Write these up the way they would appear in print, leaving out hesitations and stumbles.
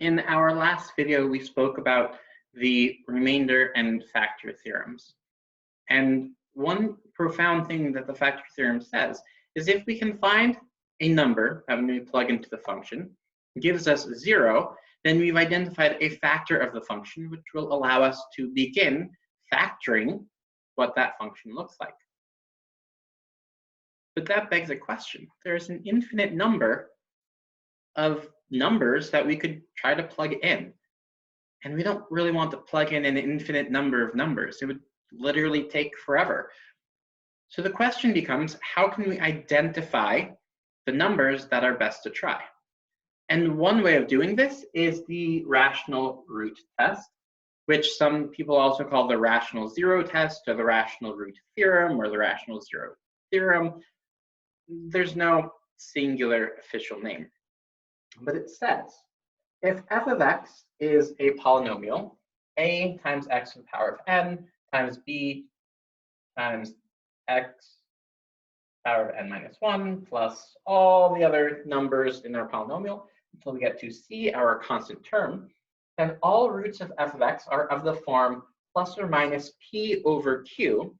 In our last video, we spoke about the remainder and factor theorems. And one profound thing that the factor theorem says is if we can find a number that when we plug into the function gives us 0, then we've identified a factor of the function, which will allow us to begin factoring what that function looks like. But that begs a question. There's an infinite number of numbers that we could try to plug in. And we don't really want to plug in an infinite number of numbers. It would literally take forever. So the question becomes, how can we identify the numbers that are best to try? And one way of doing this is the rational root test, which some people also call the rational zero test or the rational root theorem or the rational zero theorem. There's no singular official name. But it says, if f of x is a polynomial, a times x to the power of n times b times x power of n minus 1 plus all the other numbers in our polynomial until we get to c, our constant term, then all roots of f of x are of the form plus or minus p over q,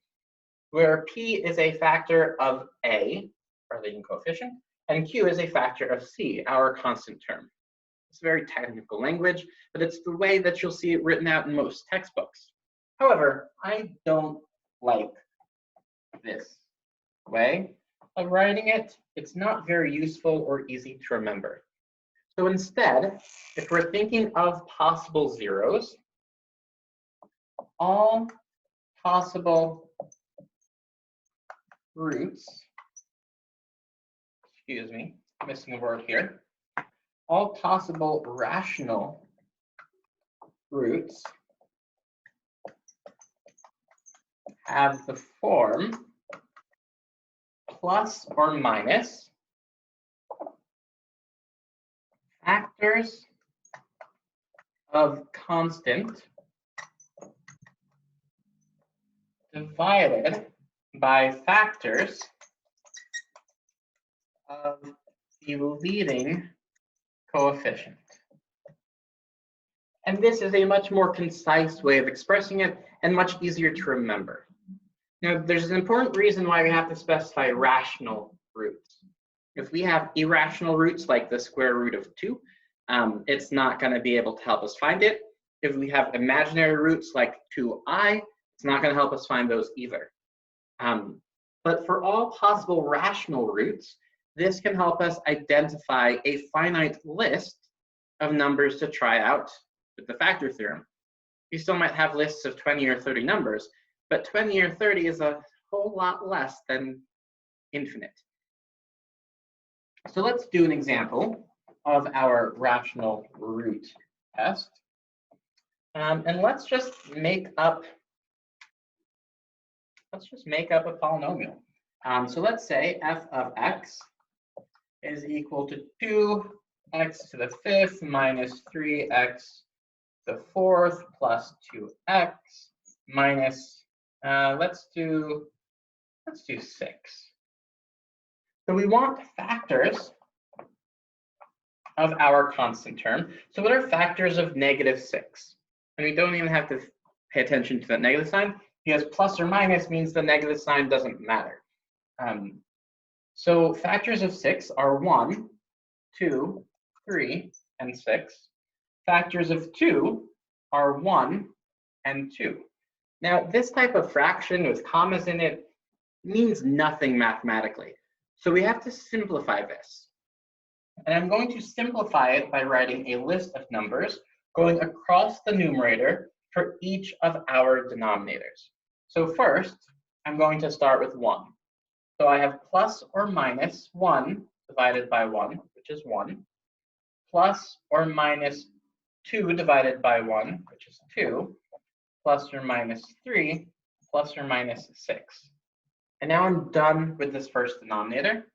where p is a factor of a, our leading coefficient, and q is a factor of c, our constant term. It's very technical language, but it's the way that you'll see it written out in most textbooks. However, I don't like this way of writing it. It's not very useful or easy to remember. So instead, if we're thinking of possible zeros, all possible roots, excuse me, missing a word here, all possible rational roots have the form plus or minus factors of constant divided by factors of the leading coefficient. And this is a much more concise way of expressing it and much easier to remember. Now, there's an important reason why we have to specify rational roots. If we have irrational roots like the square root of 2, it's not going to be able to help us find it. If we have imaginary roots like 2i, it's not going to help us find those either. But for all possible rational roots, this can help us identify a finite list of numbers to try out with the factor theorem. You still might have lists of 20 or 30 numbers, but 20 or 30 is a whole lot less than infinite. So let's do an example of our rational root test. And let's just make up a polynomial. So let's say f of x is equal to 2x to the 5th minus 3x to the 4th plus 2x minus, let's do 6. So we want factors of our constant term. So what are factors of -6? And we don't even have to pay attention to that negative sign, because plus or minus means the negative sign doesn't matter. So factors of 6 are 1, 2, 3, and 6. Factors of 2 are 1 and 2. Now, this type of fraction with commas in it means nothing mathematically. So we have to simplify this. And I'm going to simplify it by writing a list of numbers going across the numerator for each of our denominators. So first, I'm going to start with 1. So I have plus or minus 1 divided by 1, which is 1, plus or minus 2 divided by 1, which is 2, plus or minus 3, plus or minus 6. And now I'm done with this first denominator.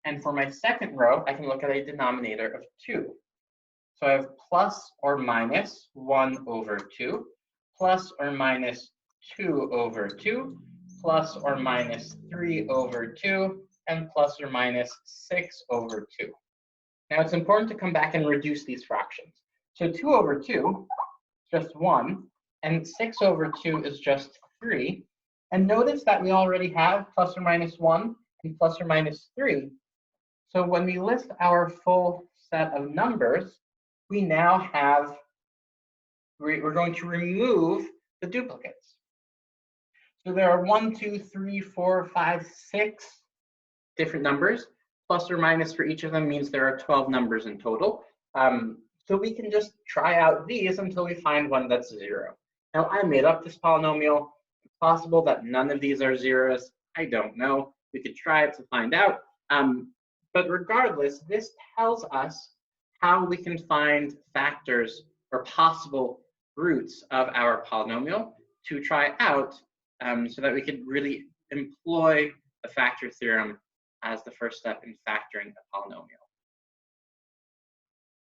And for my second row, I can look at a denominator of 2. So I have plus or minus 1 over 2, plus or minus 2 over 2, plus or minus 3 over 2, and plus or minus 6 over 2. Now it's important to come back and reduce these fractions. So 2 over 2 is just 1, and 6 over 2 is just 3. And notice that we already have plus or minus 1 and plus or minus 3. So when we list our full set of numbers, we now have, we're going to remove the duplicates. So there are 1, 2, 3, 4, 5, 6 different numbers. Plus or minus for each of them means there are 12 numbers in total. So we can just try out these until we find one that's 0. Now I made up this polynomial. It's possible that none of these are zeros. I don't know. We could try it to find out. But regardless, this tells us how we can find factors or possible roots of our polynomial to try out, so that we could really employ the factor theorem as the first step in factoring a polynomial.